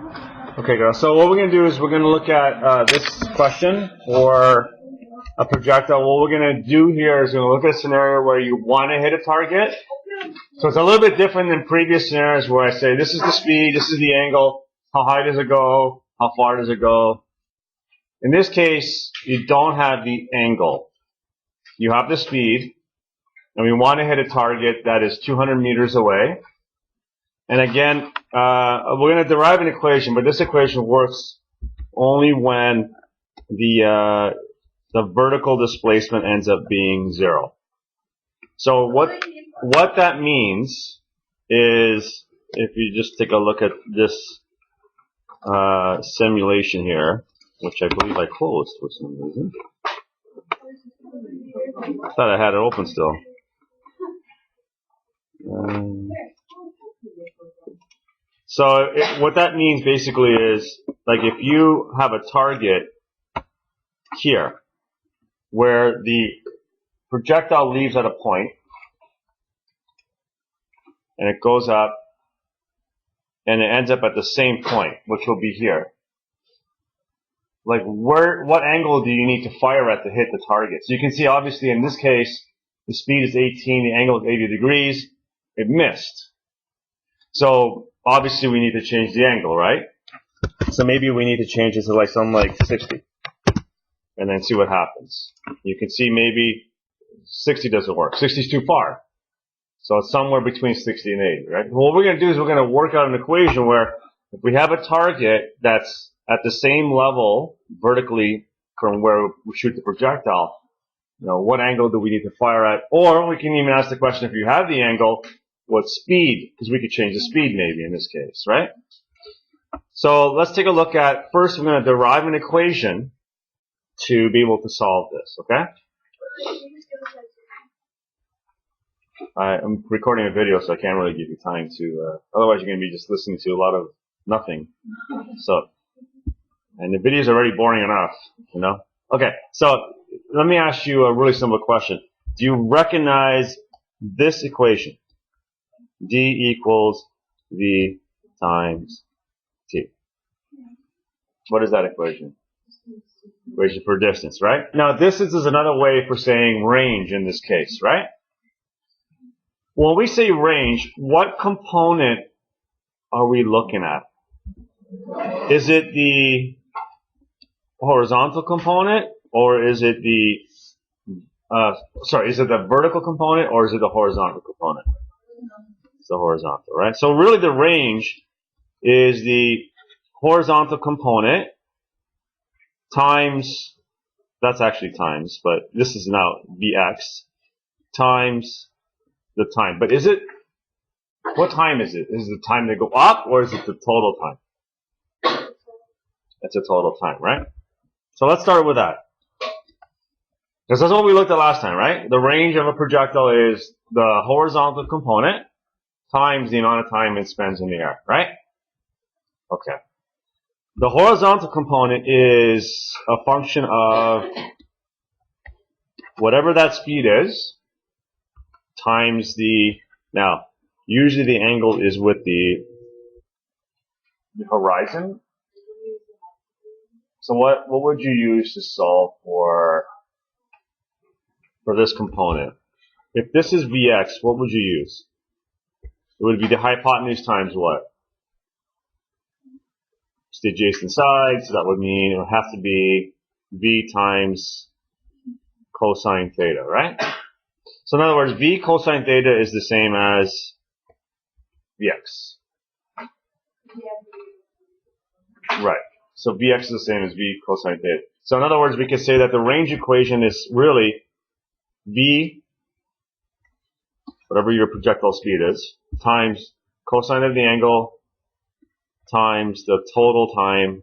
Okay, girls. So what we're going to do is we're going to look at this question for a projectile. What we're going to do here is we're going to look at a scenario where you want to hit a target. So it's a little bit different than previous scenarios where I say this is the speed, this is the angle, how high does it go, how far does it go. In this case, you don't have the angle. You have the speed, and we want to hit a target that is 200 meters away. And again, we're going to derive an equation, but this equation works only when the vertical displacement ends up being 0. So what that means is, if you just take a look at this simulation here, which I believe I closed for some reason. I thought I had it open still. So what that means basically is, like, if you have a target here where the projectile leaves at a point and it goes up and it ends up at the same point, which will be here. Like, what angle do you need to fire at to hit the target? So you can see, obviously, in this case, the speed is 18, the angle is 80 degrees. It missed. So obviously we need to change the angle, right? So maybe we need to change it to like something like 60 and then see what happens. You can see maybe 60 doesn't work. 60 is too far. So it's somewhere between 60 and 80, right? Well, what we're going to do is we're going to work out an equation where if we have a target that's at the same level vertically from where we shoot the projectile, you know, what angle do we need to fire at? Or we can even ask the question, if you have the angle, what speed? Because we could change the speed maybe in this case, right? So let's take a look at, first we're going to derive an equation to be able to solve this, okay? I'm recording a video, so I can't really give you time to, otherwise you're going to be just listening to a lot of nothing. So, and the video is already boring enough, you know? Okay, so let me ask you a really simple question. Do you recognize this equation? D equals V times T. What is that equation? Equation for distance, right? Now, distance is another way for saying range in this case, right? When we say range, what component are we looking at? Is it the horizontal component, or is it the, is it the vertical component, or is it the horizontal component? It's the horizontal, right? So really the range is the horizontal component times, that's actually times, but this is now Vx, times the time. But is it, what time is it? Is it the time to go up, or is it the total time? It's a total time, right? So let's start with that. Because that's what we looked at last time, right? The range of a projectile is the horizontal component times the amount of time it spends in the air, right? Okay. The horizontal component is a function of whatever that speed is times the, now, usually the angle is with the horizon. So what would you use to solve for this component? If this is Vx, what would you use? It would be the hypotenuse times what? It's the adjacent side, so that would mean it would have to be V times cosine theta, right? So in other words, V cosine theta is the same as Vx. Right. So Vx is the same as V cosine theta. So in other words, we could say that the range equation is really V, whatever your projectile speed is, times cosine of the angle times the total time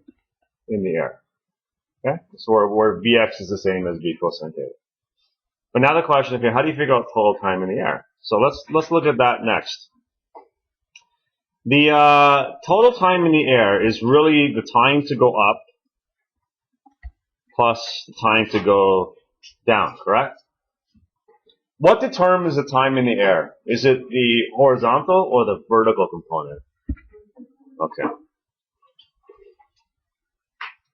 in the air. Okay? So where Vx is the same as V cosine theta. But now the question, okay, how do you figure out total time in the air? So let's look at that next. The total time in the air is really the time to go up plus the time to go down, correct? What determines the time in the air? Is it the horizontal or the vertical component? Okay.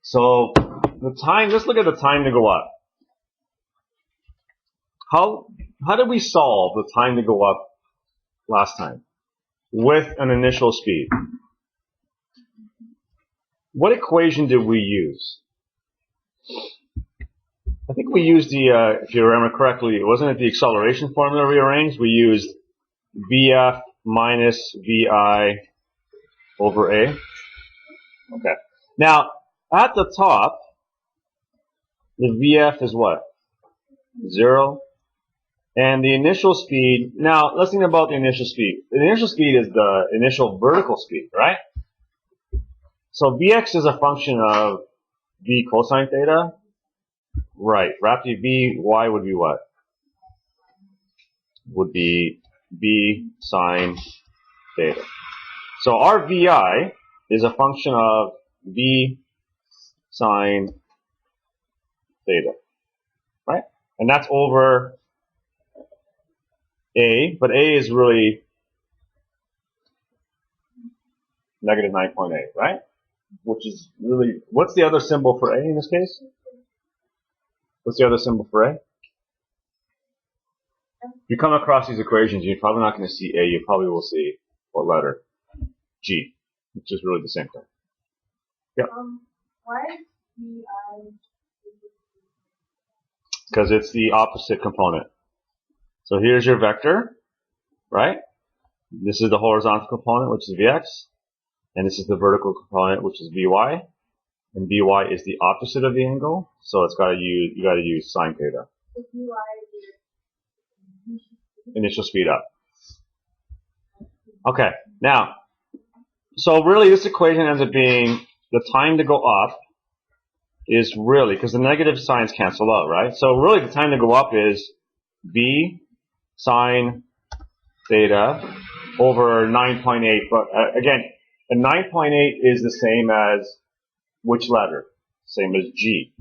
So the time, let's look at the time to go up. How did we solve the time to go up last time? With an initial speed. What equation did we use? I think we used the, if you remember correctly, wasn't it the acceleration formula rearranged? We used VF minus VI over A. Okay. Now, at the top, the VF is what? 0. And the initial speed, now let's think about the initial speed. The initial speed is the initial vertical speed, right? So Vx is a function of V cosine theta. Right. Rapidly Vy would be what? Would be V sine theta. So our Vi is a function of V sine theta. Right? And that's over A, but A is really negative 9.8, right? Which is really, what's the other symbol for A in this case? What's the other symbol for A? If you come across these equations, you're probably not going to see A, you probably will see what letter? G, which is really the same thing. Yeah. Why is VI? Because it's the opposite component. So here's your vector, right? This is the horizontal component, which is Vx. And this is the vertical component, which is Vy. And Vy is the opposite of the angle, so it's got to use, you got to use sine theta. Initial speed up. Okay, now, so really this equation ends up being the time to go up is really, because the negative signs cancel out, right? So really the time to go up is V sine theta over 9.8. But again, a 9.8 is the same as which letter? Same as G.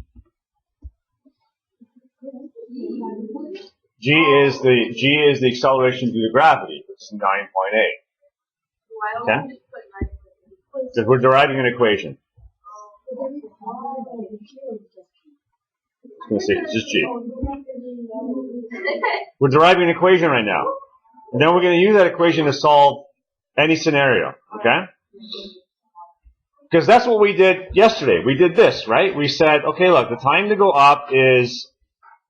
G is the acceleration due to gravity, which is 9.8. Okay? Because we're deriving an equation. Let's see, it's just G. We're deriving an equation right now. And then we're going to use that equation to solve any scenario. Okay? Because that's what we did yesterday. We did this, right? We said, okay, look, the time to go up is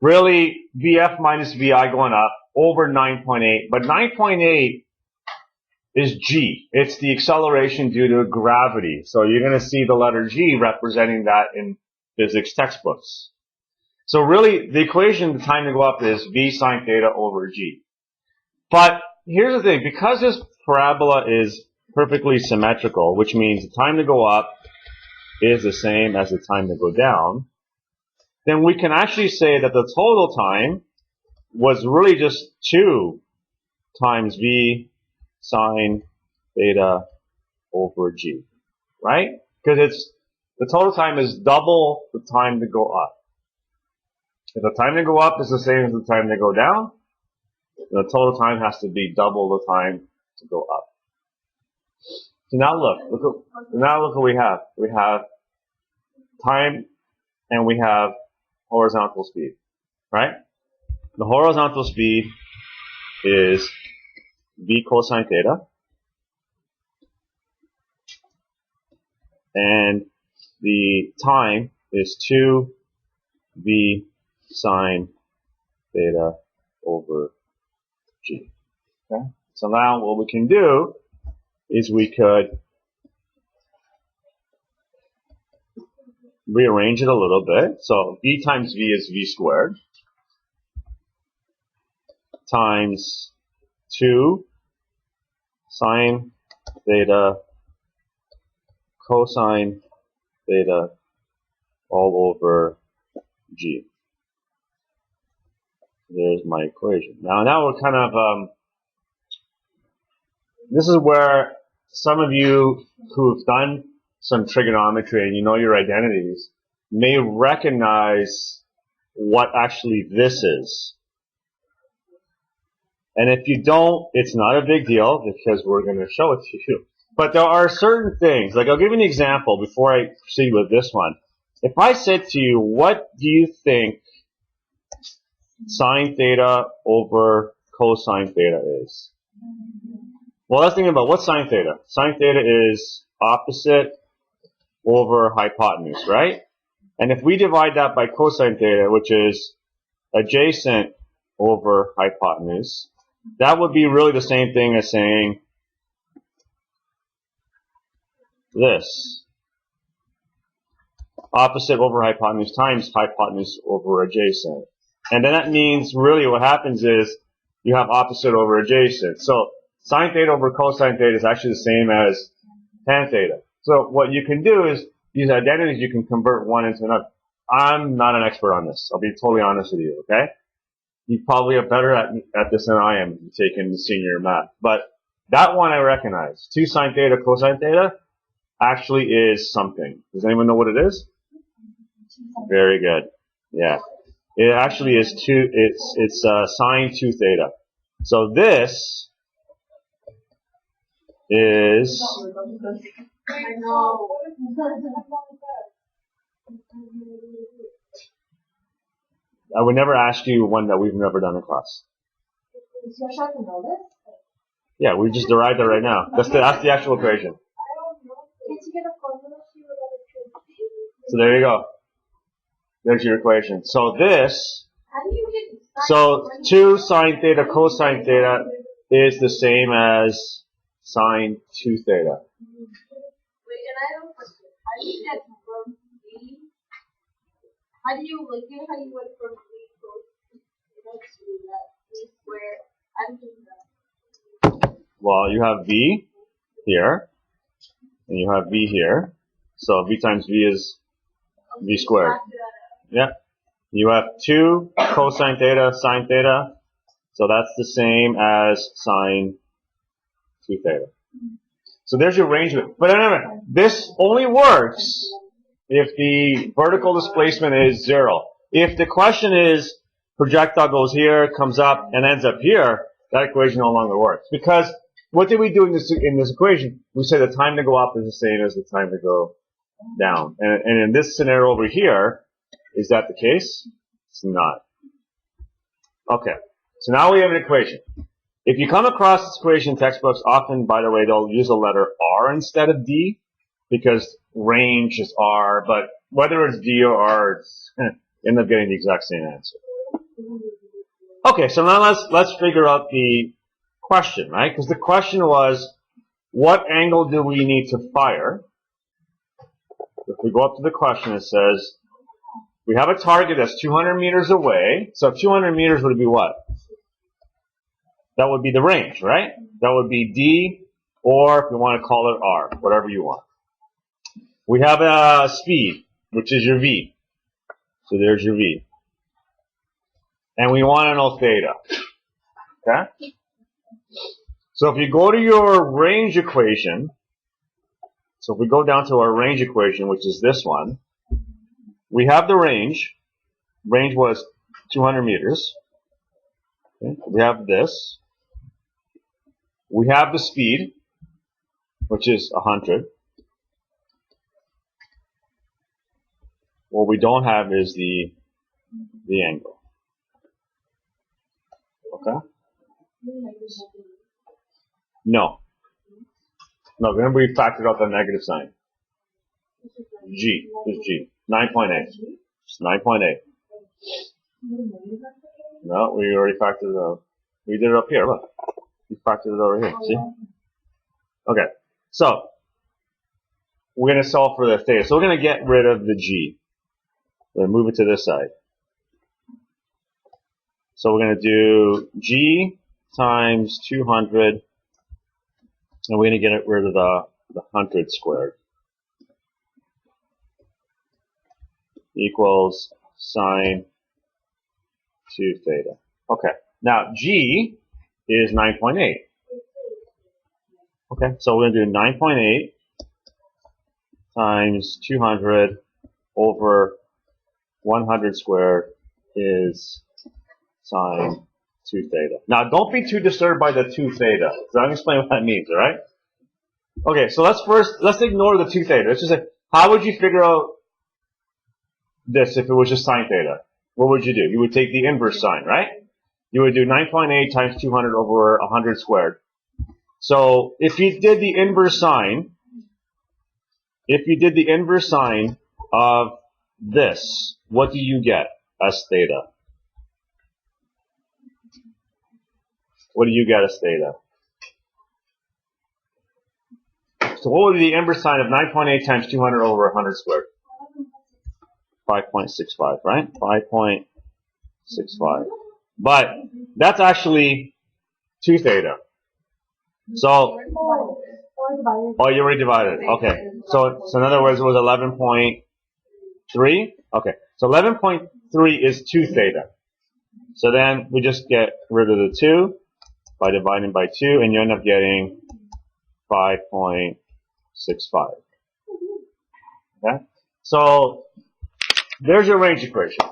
really Vf minus Vi going up over 9.8. But 9.8 is G. It's the acceleration due to gravity. So you're going to see the letter G representing that in physics textbooks. So really, the equation, the time to go up is V sine theta over G. But here's the thing. Because this parabola is perfectly symmetrical, which means the time to go up is the same as the time to go down, then we can actually say that the total time was really just 2 times V sine theta over G, right? Because it's the total time is double the time to go up. If the time to go up is the same as the time to go down, the total time has to be double the time to go up. So now look what we have. We have time and we have horizontal speed, right? The horizontal speed is V cosine theta. And the time is 2 V sine theta over G. Okay? So now what we can do is we could rearrange it a little bit. So V times V is V squared times 2 sine theta cosine theta all over G. There's my equation. Now we're kind of, this is where some of you who've done some trigonometry and you know your identities may recognize what actually this is. And if you don't, it's not a big deal because we're going to show it to you. But there are certain things, like I'll give you an example before I proceed with this one. If I said to you, what do you think sine theta over cosine theta is? Well, let's think about what's sine theta. Sine theta is opposite over hypotenuse, right? And if we divide that by cosine theta, which is adjacent over hypotenuse, that would be really the same thing as saying this. Opposite over hypotenuse times hypotenuse over adjacent. And then that means really what happens is you have opposite over adjacent. So sine theta over cosine theta is actually the same as tan theta. So what you can do is these identities you can convert one into another. I'm not an expert on this. I'll be totally honest with you, okay? You probably are better at this than I am taking senior math. But that one I recognize. 2 sine theta cosine theta actually is something. Does anyone know what it is? Very good. Yeah. It actually is it's sine 2 theta. So this is I know. I would never ask you one that we've never done in class. Is your shot to know this? Yeah, we just derived it right now. That's the actual equation. I don't know. Can't you get a formula sheet with electricity? So there you go. There's your equation. So this, How do you get so 2 sine theta cosine theta is the same as sine 2 theta. Wait, and I don't question. How do you get from B? How do you like you know how you went from B to that B square? I'm doing that. Well, you have v here, and you have v here. So v times v is v squared. Yeah. You have 2 cosine theta, sine theta. So that's the same as sine 2 theta. So there's your range of it. But remember, this only works if the vertical displacement is 0. If the question is projectile goes here, comes up, and ends up here, that equation no longer works. Because what did we do in this equation? We said the time to go up is the same as the time to go down. And in this scenario over here, is that the case? It's not. Okay. So now we have an equation. If you come across this equation in textbooks, often, by the way, they'll use the letter R instead of D because range is R, but whether it's D or R, it's end up getting the exact same answer. Okay, so now let's figure out the question, right? Because the question was, what angle do we need to fire? If we go up to the question, it says, we have a target that's 200 meters away. So 200 meters would be what? That would be the range, right? That would be D, or if you want to call it R, whatever you want. We have a speed, which is your V. So there's your V. And we want to know theta. Okay? So if you go to your range equation, so if we go down to our range equation, which is this one, we have the range. Range was 200 meters. Okay? We have this. We have the speed, which is 100. What we don't have is the angle. Okay? No. No, remember we factored out the negative sign. G is G. 9.8. It's 9.8. No, we already factored it out. We did it up here, look. We factored it over here, see? Okay, so we're going to solve for the theta. So we're going to get rid of the G. We're going to move it to this side. So we're going to do G times 200, and we're going to get rid of the 100 squared. Equals sine 2 theta. Okay, now G is 9.8. Okay, so we're going to do 9.8 times 200 over 100 squared is sine 2 theta. Now, don't be too disturbed by the 2 theta. So I'm going to explain what that means, all right? Okay, so let's ignore the 2 theta. Let's just say, how would you figure out this if it was just sine theta, what would you do? You would take the inverse sine, right? You would do 9.8 times 200 over 100 squared. So if you did the inverse sine, of this, what do you get as theta? What do you get as theta? So what would be the inverse sine of 9.8 times 200 over 100 squared? 5.65, right? 5.65. But that's actually 2 theta. So, oh, you already divided it. Okay. So in other words, it was 11.3. Okay. So 11.3 is 2 theta. So then we just get rid of the 2 by dividing by 2, and you end up getting 5.65. Okay. So there's your range equation.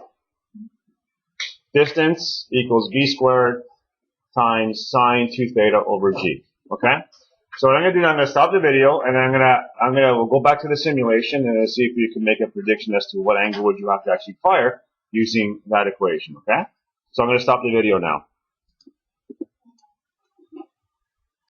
Distance equals v squared times sine 2 theta over g. Okay? So what I'm going to do, I'm going to stop the video, and we'll go back to the simulation and see if you can make a prediction as to what angle would you have to actually fire using that equation. Okay? So I'm going to stop the video now.